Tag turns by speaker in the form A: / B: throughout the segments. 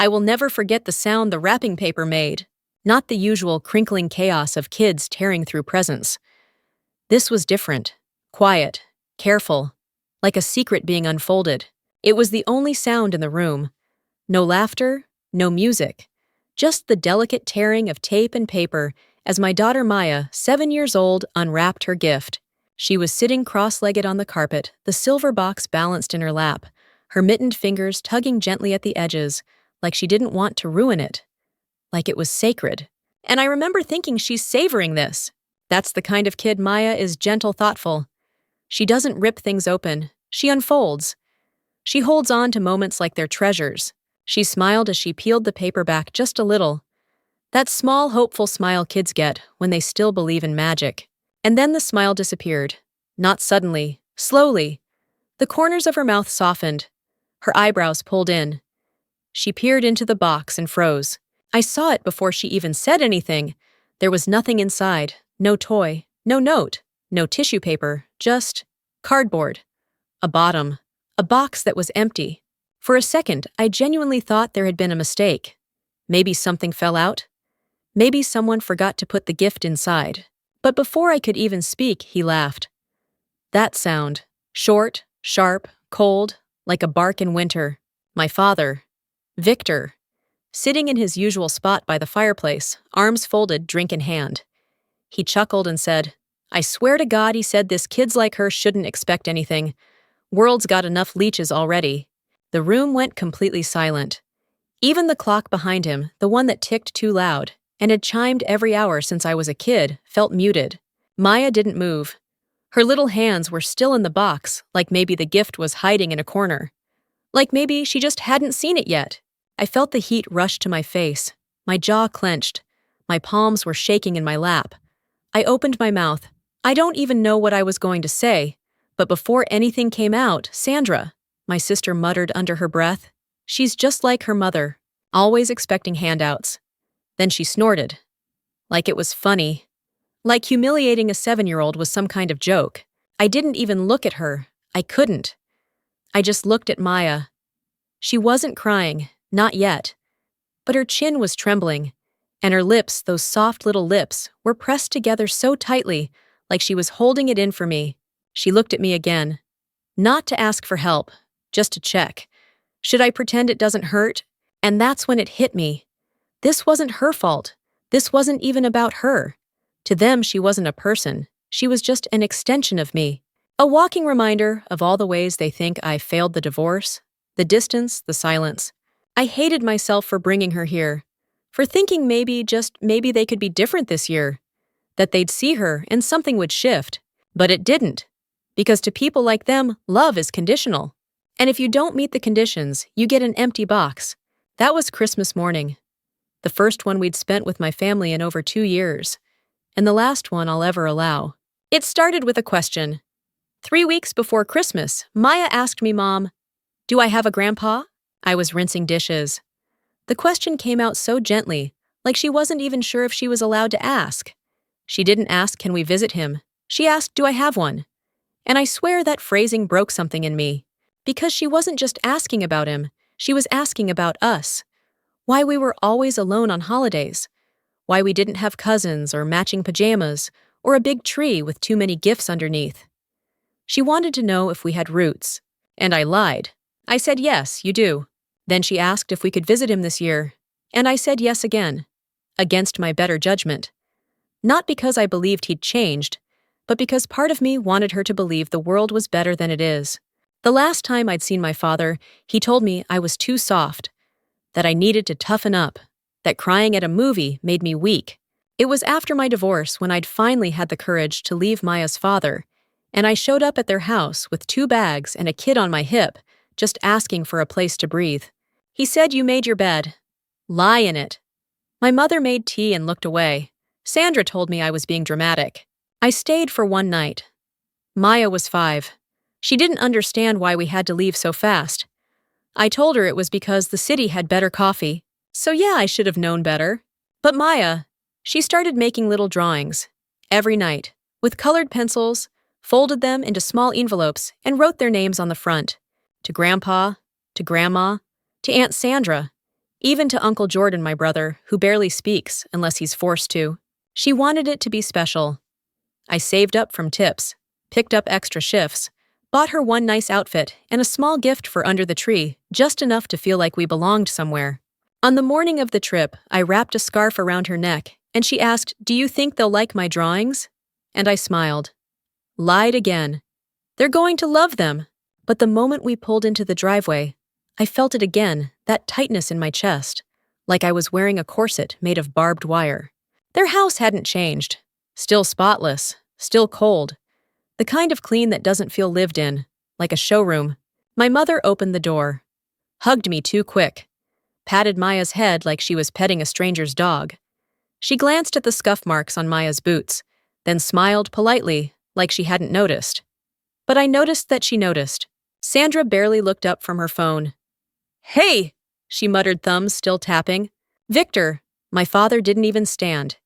A: I will never forget the sound the wrapping paper made, not the usual crinkling chaos of kids tearing through presents. This was different, quiet, careful, like a secret being unfolded. It was the only sound in the room. No laughter, no music, just the delicate tearing of tape and paper as my daughter Maya, 7 years old, unwrapped her gift. She was sitting cross-legged on the carpet, the silver box balanced in her lap, her mittened fingers tugging gently at the edges, like she didn't want to ruin it, like it was sacred. And I remember thinking, she's savoring this. That's the kind of kid Maya is, gentle, thoughtful. She doesn't rip things open, she unfolds. She holds on to moments like they're treasures. She smiled as she peeled the paper back just a little. That small, hopeful smile kids get when they still believe in magic. And then the smile disappeared. Not suddenly, slowly. The corners of her mouth softened. Her eyebrows pulled in. She peered into the box and froze. I saw it before she even said anything. There was nothing inside. No toy, no note, no tissue paper, just cardboard. A bottom. A box that was empty. For a second, I genuinely thought there had been a mistake. Maybe something fell out. Maybe someone forgot to put the gift inside. But before I could even speak, he laughed. That sound. Short, sharp, cold, like a bark in winter. My father, Victor, sitting in his usual spot by the fireplace, arms folded, drink in hand. He chuckled and said, "I swear to God," he said, "this kids like her shouldn't expect anything. World's got enough leeches already." The room went completely silent. Even the clock behind him, the one that ticked too loud, and had chimed every hour since I was a kid, felt muted. Maya didn't move. Her little hands were still in the box, like maybe the gift was hiding in a corner. Like maybe she just hadn't seen it yet. I felt the heat rush to my face. My jaw clenched. My palms were shaking in my lap. I opened my mouth. I don't even know what I was going to say, but before anything came out, "Sandra," my sister muttered under her breath. "She's just like her mother, always expecting handouts." Then she snorted. Like it was funny. Like humiliating a 7-year-old was some kind of joke. I didn't even look at her. I couldn't. I just looked at Maya. She wasn't crying, not yet. But her chin was trembling, and her lips, those soft little lips, were pressed together so tightly, like she was holding it in for me. She looked at me again. Not to ask for help, just to check. Should I pretend it doesn't hurt? And that's when it hit me. This wasn't her fault. This wasn't even about her. To them, she wasn't a person. She was just an extension of me. A walking reminder of all the ways they think I failed the divorce, the distance, the silence. I hated myself for bringing her here, for thinking maybe, just maybe, they could be different this year, that they'd see her and something would shift. But it didn't. Because to people like them, love is conditional. And if you don't meet the conditions, you get an empty box. That was Christmas morning. The first one we'd spent with my family in over 2 years. And the last one I'll ever allow. It started with a question. 3 weeks before Christmas, Maya asked me, "Mom, do I have a grandpa?" I was rinsing dishes. The question came out so gently, like she wasn't even sure if she was allowed to ask. She didn't ask, "Can we visit him?" She asked, "Do I have one?" And I swear that phrasing broke something in me. Because she wasn't just asking about him, she was asking about us. Why we were always alone on holidays. Why we didn't have cousins or matching pajamas or a big tree with too many gifts underneath. She wanted to know if we had roots. And I lied. I said, "Yes, you do." Then she asked if we could visit him this year. And I said yes again. Against my better judgment. Not because I believed he'd changed, but because part of me wanted her to believe the world was better than it is. The last time I'd seen my father, he told me I was too soft, that I needed to toughen up, that crying at a movie made me weak. It was after my divorce when I'd finally had the courage to leave Maya's father, and I showed up at their house with 2 bags and a kid on my hip, just asking for a place to breathe. He said, "You made your bed. Lie in it." My mother made tea and looked away. Sandra told me I was being dramatic. I stayed for 1 night. Maya was 5. She didn't understand why we had to leave so fast. I told her it was because the city had better coffee. So yeah, I should have known better. But Maya, she started making little drawings. Every night, with colored pencils, folded them into small envelopes, and wrote their names on the front. To Grandpa, to Grandma, to Aunt Sandra. even to Uncle Jordan, my brother, who barely speaks unless he's forced to. She wanted it to be special. I saved up from tips, picked up extra shifts, bought her one nice outfit and a small gift for under the tree, just enough to feel like we belonged somewhere. On the morning of the trip, I wrapped a scarf around her neck, and she asked, "Do you think they'll like my drawings?" And I smiled. Lied again. They're going to love them. But the moment we pulled into the driveway, I felt it again, that tightness in my chest, like I was wearing a corset made of barbed wire. Their house hadn't changed. Still spotless, still cold. The kind of clean that doesn't feel lived in, like a showroom. My mother opened the door, hugged me too quick, patted Maya's head like she was petting a stranger's dog. She glanced at the scuff marks on Maya's boots, then smiled politely, like she hadn't noticed. But I noticed that she noticed. Sandra barely looked up from her phone. "Hey!" she muttered, thumbs still tapping. "Victor." My father didn't even stand.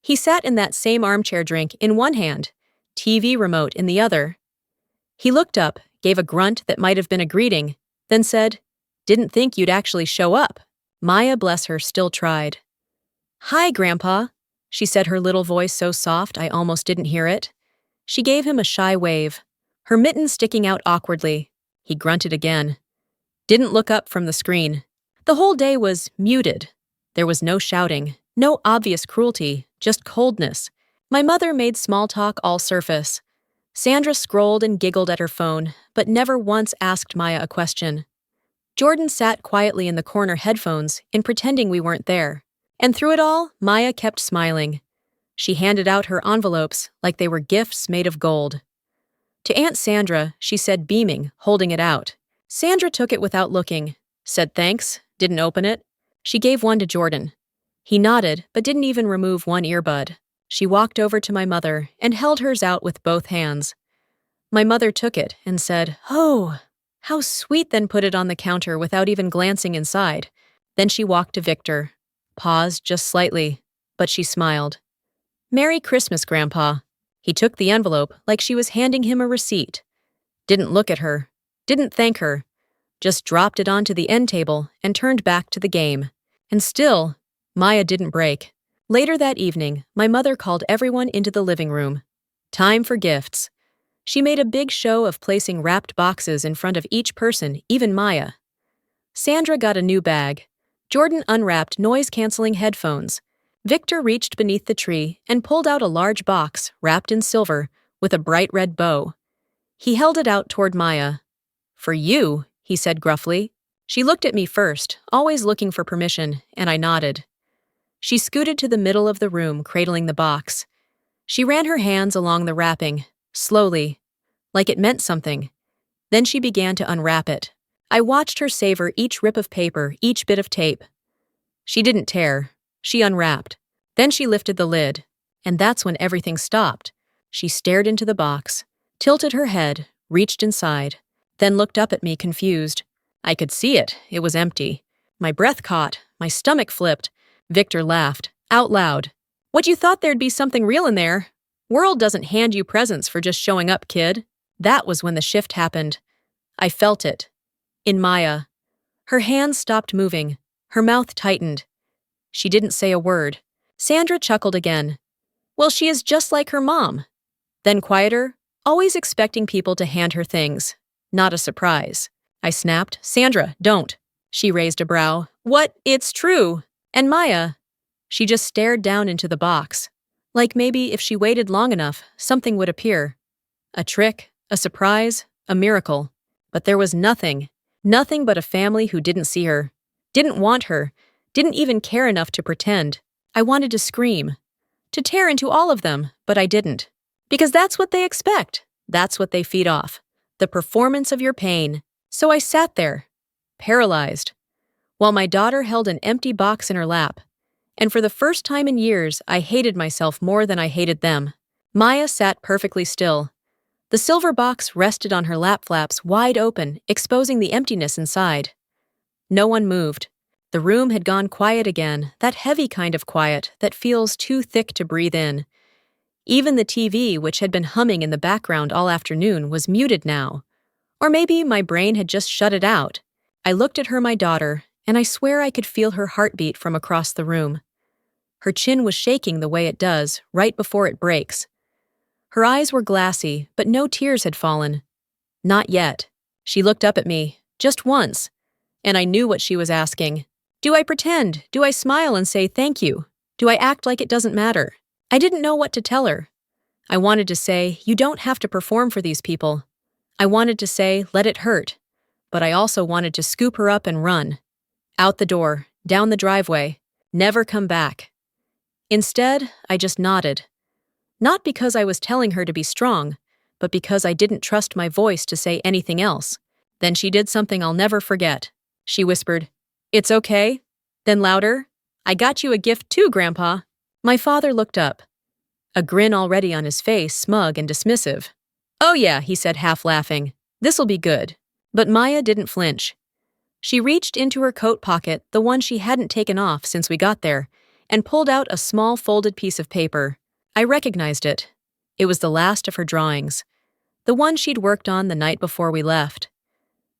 A: He sat in that same armchair drink in one hand, TV remote in the other. He looked up, gave a grunt that might have been a greeting, then said, "Didn't think you'd actually show up." Maya, bless her, still tried. "Hi, Grandpa," she said, her little voice so soft I almost didn't hear it. She gave him a shy wave, her mitten sticking out awkwardly. He grunted again. Didn't look up from the screen. The whole day was muted. There was no shouting, no obvious cruelty, just coldness. My mother made small talk all surface. Sandra scrolled and giggled at her phone, but never once asked Maya a question. Jordan sat quietly in the corner, headphones, in pretending we weren't there. And through it all, Maya kept smiling. She handed out her envelopes like they were gifts made of gold. To Aunt Sandra, she said, beaming, holding it out. Sandra took it without looking, said thanks, didn't open it. She gave one to Jordan. He nodded, but didn't even remove one earbud. She walked over to my mother and held hers out with both hands. My mother took it and said, "Oh, how sweet," then put it on the counter without even glancing inside. Then she walked to Victor, paused just slightly, but she smiled. "Merry Christmas, Grandpa." He took the envelope like she was handing him a receipt. Didn't look at her, didn't thank her, just dropped it onto the end table and turned back to the game. And still, Maya didn't break. Later that evening, my mother called everyone into the living room. Time for gifts. She made a big show of placing wrapped boxes in front of each person, even Maya. Sandra got a new bag. Jordan unwrapped noise-canceling headphones. Victor reached beneath the tree and pulled out a large box wrapped in silver with a bright red bow. He held it out toward Maya. "For you," he said gruffly. She looked at me first, always looking for permission, and I nodded. She scooted to the middle of the room, cradling the box. She ran her hands along the wrapping, slowly, like it meant something. Then she began to unwrap it. I watched her savor each rip of paper, each bit of tape. She didn't tear. She unwrapped. Then she lifted the lid. And that's when everything stopped. She stared into the box, tilted her head, reached inside, then looked up at me confused. I could see it. It was empty. My breath caught. My stomach flipped. Victor laughed, out loud. "What, you thought there'd be something real in there? World doesn't hand you presents for just showing up, kid." That was when the shift happened. I felt it. In Maya. Her hands stopped moving. Her mouth tightened. She didn't say a word. Sandra chuckled again. "Well, she is just like her mom." Then quieter, always expecting people to hand her things. Not a surprise. I snapped, "Sandra, don't." She raised a brow. "What? It's true." And Maya, she just stared down into the box. Like maybe if she waited long enough, something would appear. A trick, a surprise, a miracle. But there was nothing. Nothing but a family who didn't see her, didn't want her, didn't even care enough to pretend. I wanted to scream, to tear into all of them, but I didn't. Because that's what they expect. That's what they feed off. The performance of your pain. So I sat there, paralyzed, while my daughter held an empty box in her lap. And for the first time in years, I hated myself more than I hated them. Maya sat perfectly still. The silver box rested on her lap flaps wide open, exposing the emptiness inside. No one moved. The room had gone quiet again, that heavy kind of quiet that feels too thick to breathe in. Even the TV, which had been humming in the background all afternoon, was muted now. Or maybe my brain had just shut it out. I looked at her, my daughter, and I swear I could feel her heartbeat from across the room. Her chin was shaking the way it does right before it breaks. Her eyes were glassy, but no tears had fallen. Not yet. She looked up at me, just once, and I knew what she was asking. Do I pretend? Do I smile and say thank you? Do I act like it doesn't matter? I didn't know what to tell her. I wanted to say, you don't have to perform for these people. I wanted to say, let it hurt. But I also wanted to scoop her up and run. Out the door, down the driveway, never come back. Instead, I just nodded. Not because I was telling her to be strong, but because I didn't trust my voice to say anything else. Then she did something I'll never forget. She whispered, "It's okay?" Then louder, "I got you a gift too, Grandpa." My father looked up, a grin already on his face, smug and dismissive. "Oh yeah," he said, half laughing. "This'll be good." But Maya didn't flinch. She reached into her coat pocket, the one she hadn't taken off since we got there, and pulled out a small folded piece of paper. I recognized it. It was the last of her drawings. The one she'd worked on the night before we left.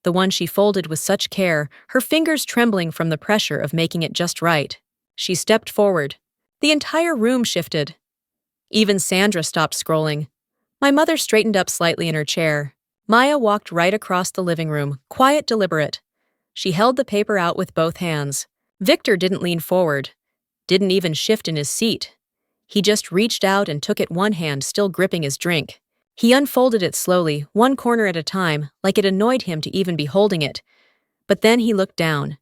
A: The one she folded with such care, her fingers trembling from the pressure of making it just right. She stepped forward. The entire room shifted. Even Sandra stopped scrolling. My mother straightened up slightly in her chair. Maya walked right across the living room, quiet, deliberate. She held the paper out with both hands. Victor didn't lean forward, didn't even shift in his seat. He just reached out and took it, one hand still gripping his drink. He unfolded it slowly, one corner at a time, like it annoyed him to even be holding it. But then he looked down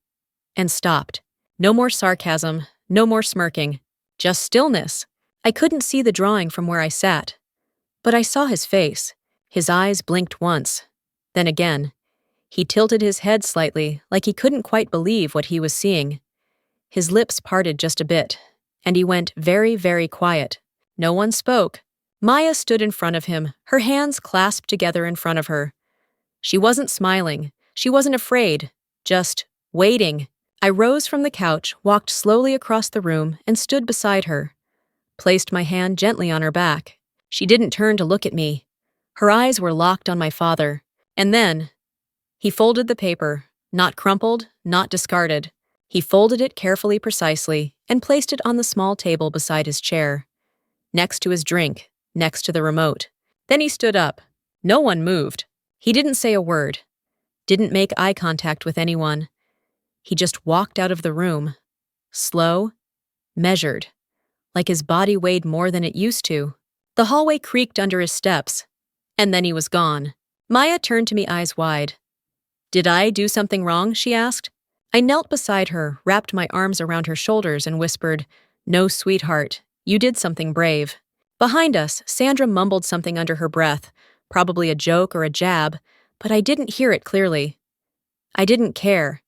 A: and stopped. No more sarcasm, no more smirking, just stillness. I couldn't see the drawing from where I sat, but I saw his face. His eyes blinked once, then again. He tilted his head slightly, like he couldn't quite believe what he was seeing. His lips parted just a bit, and he went very, very quiet. No one spoke. Maya stood in front of him, her hands clasped together in front of her. She wasn't smiling. She wasn't afraid. Just waiting. I rose from the couch, walked slowly across the room, and stood beside her. Placed my hand gently on her back. She didn't turn to look at me. Her eyes were locked on my father. And then, he folded the paper, not crumpled, not discarded. He folded it carefully, precisely, and placed it on the small table beside his chair, next to his drink, next to the remote. Then he stood up. No one moved. He didn't say a word, didn't make eye contact with anyone. He just walked out of the room, slow, measured, like his body weighed more than it used to. The hallway creaked under his steps, and then he was gone. Maya turned to me, eyes wide. "Did I do something wrong?" she asked. I knelt beside her, wrapped my arms around her shoulders, and whispered, "No, sweetheart, you did something brave." Behind us, Sandra mumbled something under her breath, probably a joke or a jab, but I didn't hear it clearly. I didn't care,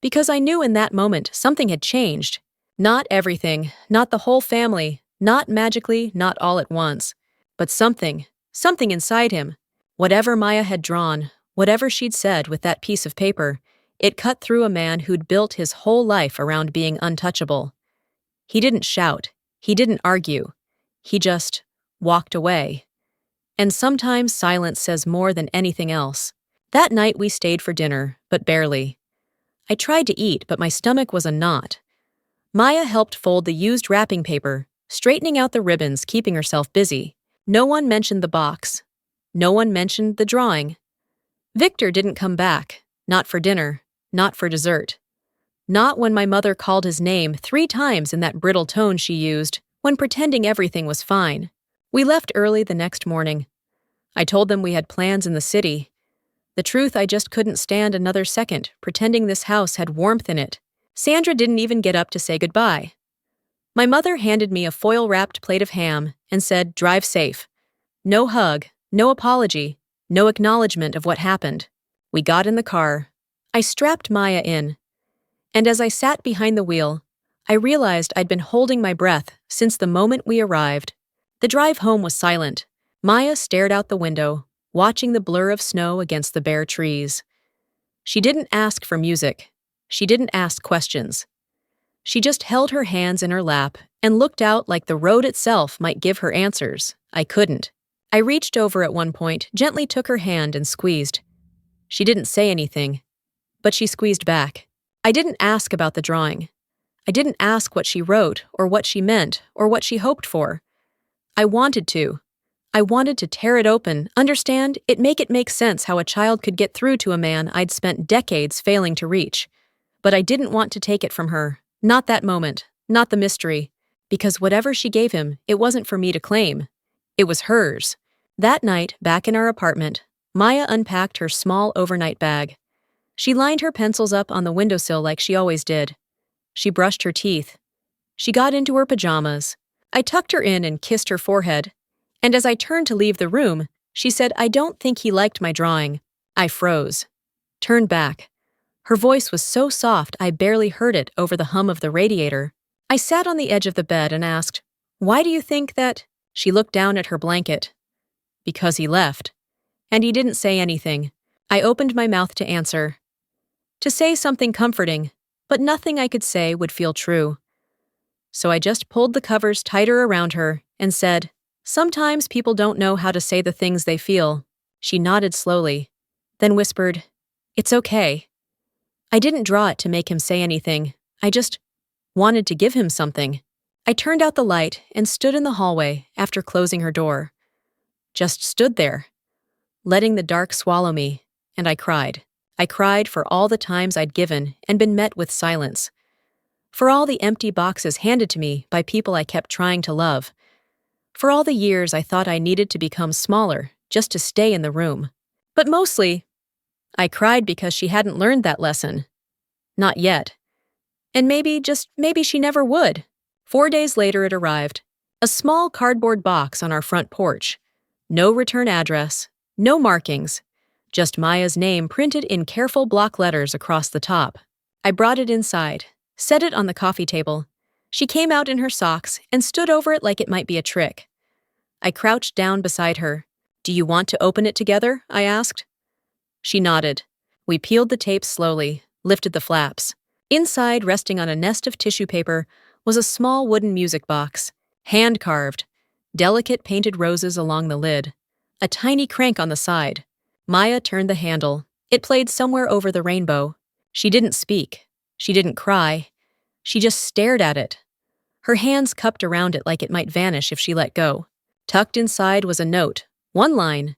A: because I knew in that moment something had changed. Not everything, not the whole family, not magically, not all at once, but something inside him. Whatever Maya had drawn, whatever she'd said with that piece of paper, it cut through a man who'd built his whole life around being untouchable. He didn't shout, he didn't argue, he just walked away. And sometimes silence says more than anything else. That night we stayed for dinner, but barely. I tried to eat, but my stomach was a knot. Maya helped fold the used wrapping paper, straightening out the ribbons, keeping herself busy. No one mentioned the box. No one mentioned the drawing. Victor didn't come back, not for dinner, not for dessert. Not when my mother called his name 3 times in that brittle tone she used when pretending everything was fine. We left early the next morning. I told them we had plans in the city. The truth, I just couldn't stand another second pretending this house had warmth in it. Sandra didn't even get up to say goodbye. My mother handed me a foil-wrapped plate of ham and said, "Drive safe." No hug, no apology, no acknowledgement of what happened. We got in the car. I strapped Maya in. And as I sat behind the wheel, I realized I'd been holding my breath since the moment we arrived. The drive home was silent. Maya stared out the window, watching the blur of snow against the bare trees. She didn't ask for music. She didn't ask questions. She just held her hands in her lap and looked out like the road itself might give her answers. I couldn't. I reached over at one point, gently took her hand and squeezed. She didn't say anything, but she squeezed back. I didn't ask about the drawing. I didn't ask what she wrote, or what she meant, or what she hoped for. I wanted to. I wanted to tear it open, understand, it make sense how a child could get through to a man I'd spent decades failing to reach. But I didn't want to take it from her. Not that moment, not the mystery. Because whatever she gave him, it wasn't for me to claim. It was hers. That night, back in our apartment, Maya unpacked her small overnight bag. She lined her pencils up on the windowsill like she always did. She brushed her teeth. She got into her pajamas. I tucked her in and kissed her forehead. And as I turned to leave the room, she said, "I don't think he liked my drawing." I froze. Turned back. Her voice was so soft I barely heard it over the hum of the radiator. I sat on the edge of the bed and asked, "Why do you think that?" She looked down at her blanket. "Because he left." And he didn't say anything. I opened my mouth to answer. To say something comforting, but nothing I could say would feel true. So I just pulled the covers tighter around her and said, "Sometimes people don't know how to say the things they feel." She nodded slowly, then whispered, "It's okay." I didn't draw it to make him say anything. I just wanted to give him something. I turned out the light and stood in the hallway after closing her door. Just stood there, letting the dark swallow me, and I cried. I cried for all the times I'd given and been met with silence. For all the empty boxes handed to me by people I kept trying to love. For all the years I thought I needed to become smaller just to stay in the room. But mostly, I cried because she hadn't learned that lesson. Not yet. And maybe she never would. 4 days later it arrived. A small cardboard box on our front porch. No return address, no markings. Just Maya's name printed in careful block letters across the top. I brought it inside, set it on the coffee table. She came out in her socks and stood over it like it might be a trick. I crouched down beside her. "Do you want to open it together?" I asked. She nodded. We peeled the tape slowly, lifted the flaps. Inside, resting on a nest of tissue paper, was a small wooden music box, hand-carved, delicate painted roses along the lid, a tiny crank on the side. Maya turned the handle. It played Somewhere Over the Rainbow. She didn't speak. She didn't cry. She just stared at it. Her hands cupped around it like it might vanish if she let go. Tucked inside was a note, one line,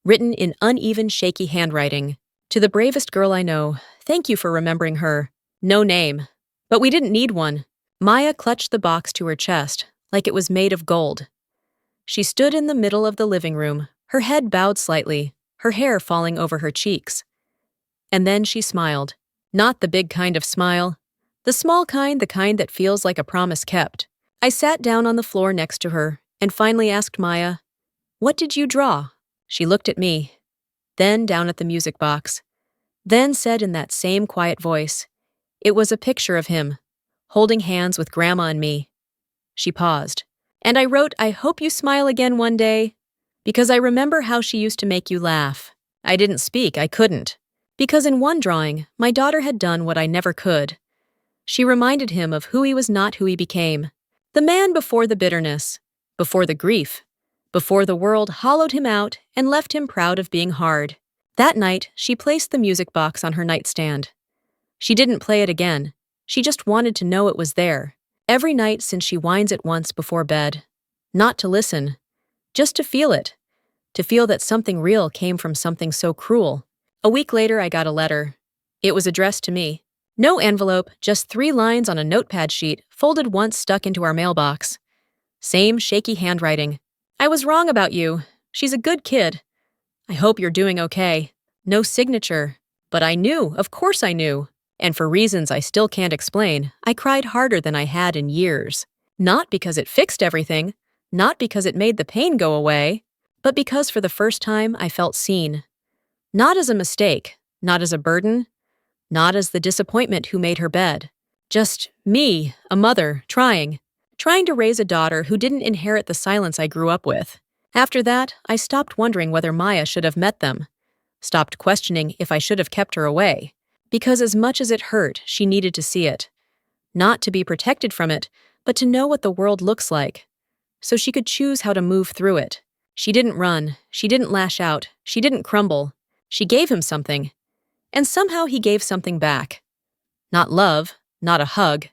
A: written in uneven, shaky handwriting. "To the bravest girl I know, thank you for remembering her." No name. But we didn't need one. Maya clutched the box to her chest, like it was made of gold. She stood in the middle of the living room, her head bowed slightly, her hair falling over her cheeks. And then she smiled. Not the big kind of smile. The small kind, the kind that feels like a promise kept. I sat down on the floor next to her and finally asked Maya, "What did you draw?" She looked at me, then down at the music box, then said in that same quiet voice, "It was a picture of him, holding hands with Grandma and me." She paused. "And I wrote, 'I hope you smile again one day,' because I remember how she used to make you laugh." I didn't speak, I couldn't. Because in one drawing, my daughter had done what I never could. She reminded him of who he was, not who he became. The man before the bitterness, before the grief, before the world hollowed him out and left him proud of being hard. That night, she placed the music box on her nightstand. She didn't play it again. She just wanted to know it was there. Every night since she winds it once before bed. Not to listen, just to feel it. To feel that something real came from something so cruel. A week later, I got a letter. It was addressed to me. No envelope, just 3 lines on a notepad sheet, folded once, stuck into our mailbox. Same shaky handwriting. "I was wrong about you. She's a good kid. I hope you're doing okay." No signature. But I knew, of course I knew. And for reasons I still can't explain, I cried harder than I had in years. Not because it fixed everything, not because it made the pain go away, but because for the first time I felt seen. Not as a mistake, not as a burden, not as the disappointment who made her bed. Just me, a mother, trying to raise a daughter who didn't inherit the silence I grew up with. After that, I stopped wondering whether Maya should have met them. Stopped questioning if I should have kept her away. Because as much as it hurt, she needed to see it. Not to be protected from it, but to know what the world looks like. So she could choose how to move through it. She didn't run, she didn't lash out, she didn't crumble. She gave him something. And somehow he gave something back. Not love, not a hug,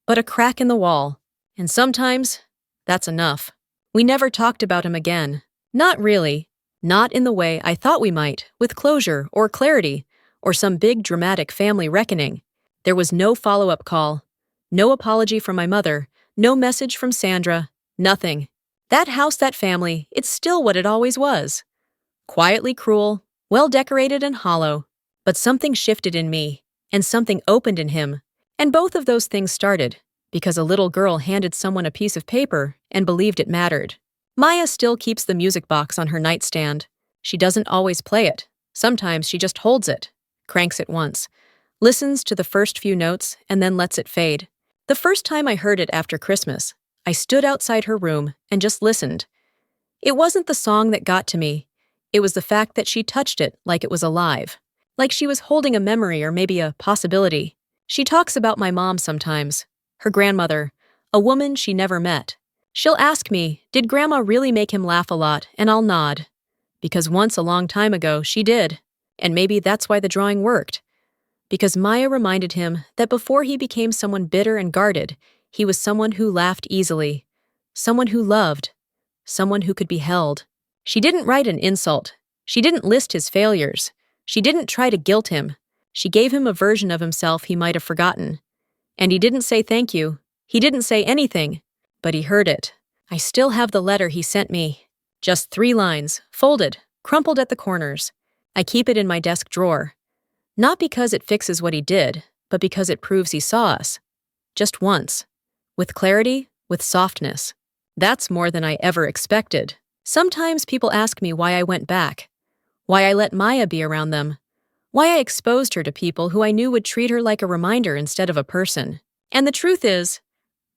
A: but a crack in the wall. And sometimes, that's enough. We never talked about him again. Not really. Not in the way I thought we might, with closure or clarity, or some big dramatic family reckoning. There was no follow-up call, no apology from my mother, no message from Sandra, nothing. That house, that family, it's still what it always was. Quietly cruel, well-decorated and hollow. But something shifted in me, and something opened in him. And both of those things started because a little girl handed someone a piece of paper and believed it mattered. Maya still keeps the music box on her nightstand. She doesn't always play it. Sometimes she just holds it, cranks it once, listens to the first few notes, and then lets it fade. The first time I heard it after Christmas, I stood outside her room and just listened. It wasn't the song that got to me. It was the fact that she touched it like it was alive, like she was holding a memory or maybe a possibility. She talks about my mom sometimes, her grandmother, a woman she never met. She'll ask me, did Grandma really make him laugh a lot? And I'll nod. Because once a long time ago, she did. And maybe that's why the drawing worked. Because Maya reminded him that before he became someone bitter and guarded, he was someone who laughed easily, someone who loved, someone who could be held. She didn't write an insult. She didn't list his failures. She didn't try to guilt him. She gave him a version of himself he might have forgotten. And he didn't say thank you. He didn't say anything. But he heard it. I still have the letter he sent me. Just 3 lines, folded, crumpled at the corners. I keep it in my desk drawer. Not because it fixes what he did, but because it proves he saw us. Just once. With clarity, with softness. That's more than I ever expected. Sometimes people ask me why I went back. Why I let Maya be around them. Why I exposed her to people who I knew would treat her like a reminder instead of a person. And the truth is,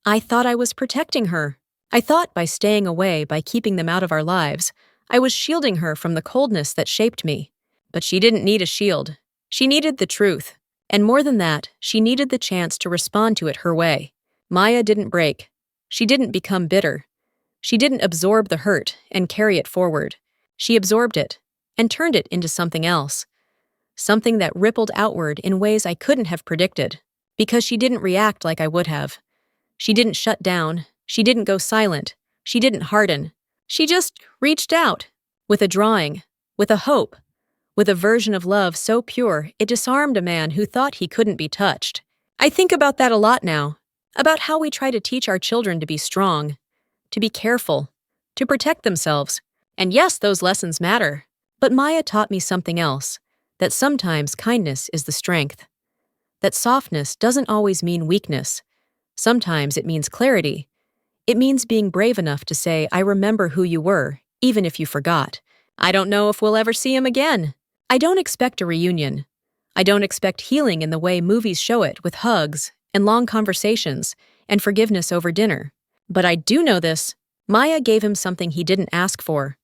A: I thought I was protecting her. I thought by staying away, by keeping them out of our lives, I was shielding her from the coldness that shaped me. But she didn't need a shield. She needed the truth. And more than that, she needed the chance to respond to it her way. Maya didn't break. She didn't become bitter. She didn't absorb the hurt and carry it forward. She absorbed it and turned it into something else. Something that rippled outward in ways I couldn't have predicted. Because she didn't react like I would have. She didn't shut down. She didn't go silent. She didn't harden. She just reached out. With a drawing. With a hope. With a version of love so pure it disarmed a man who thought he couldn't be touched. I think about that a lot now. About how we try to teach our children to be strong. To be careful. To protect themselves. And yes, those lessons matter. But Maya taught me something else. That sometimes kindness is the strength. That softness doesn't always mean weakness. Sometimes it means clarity. It means being brave enough to say, I remember who you were, even if you forgot. I don't know if we'll ever see him again. I don't expect a reunion. I don't expect healing in the way movies show it, with hugs and long conversations and forgiveness over dinner. But I do know this. Maya gave him something he didn't ask for.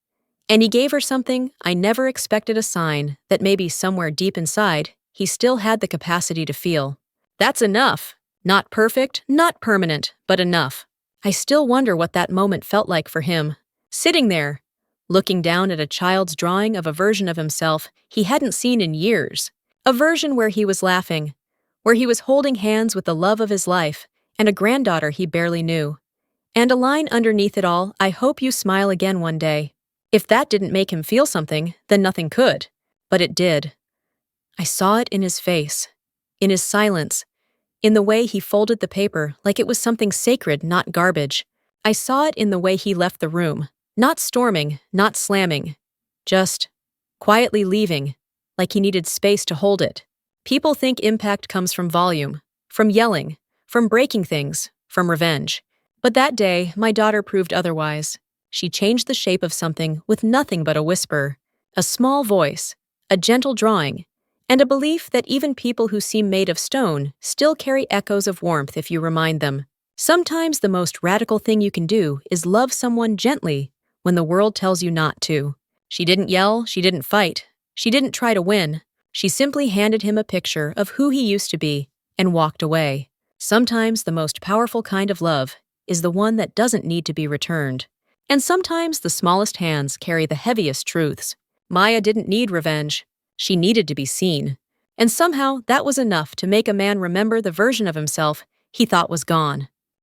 A: And he gave her something I never expected, a sign that maybe somewhere deep inside, he still had the capacity to feel. That's enough. Not perfect, not permanent, but enough. I still wonder what that moment felt like for him. Sitting there, looking down at a child's drawing of a version of himself he hadn't seen in years. A version where he was laughing, where he was holding hands with the love of his life and a granddaughter he barely knew. And a line underneath it all, I hope you smile again one day. If that didn't make him feel something, then nothing could. But it did. I saw it in his face, in his silence, in the way he folded the paper like it was something sacred, not garbage. I saw it in the way he left the room, not storming, not slamming, just quietly leaving, like he needed space to hold it. People think impact comes from volume, from yelling, from breaking things, from revenge. But that day, my daughter proved otherwise. She changed the shape of something with nothing but a whisper, a small voice, a gentle drawing, and a belief that even people who seem made of stone still carry echoes of warmth if you remind them. Sometimes the most radical thing you can do is love someone gently when the world tells you not to. She didn't yell, she didn't fight, she didn't try to win. She simply handed him a picture of who he used to be and walked away. Sometimes the most powerful kind of love is the one that doesn't need to be returned. And sometimes the smallest hands carry the heaviest truths. Maya didn't need revenge. She needed to be seen. And somehow that was enough to make a man remember the version of himself he thought was gone.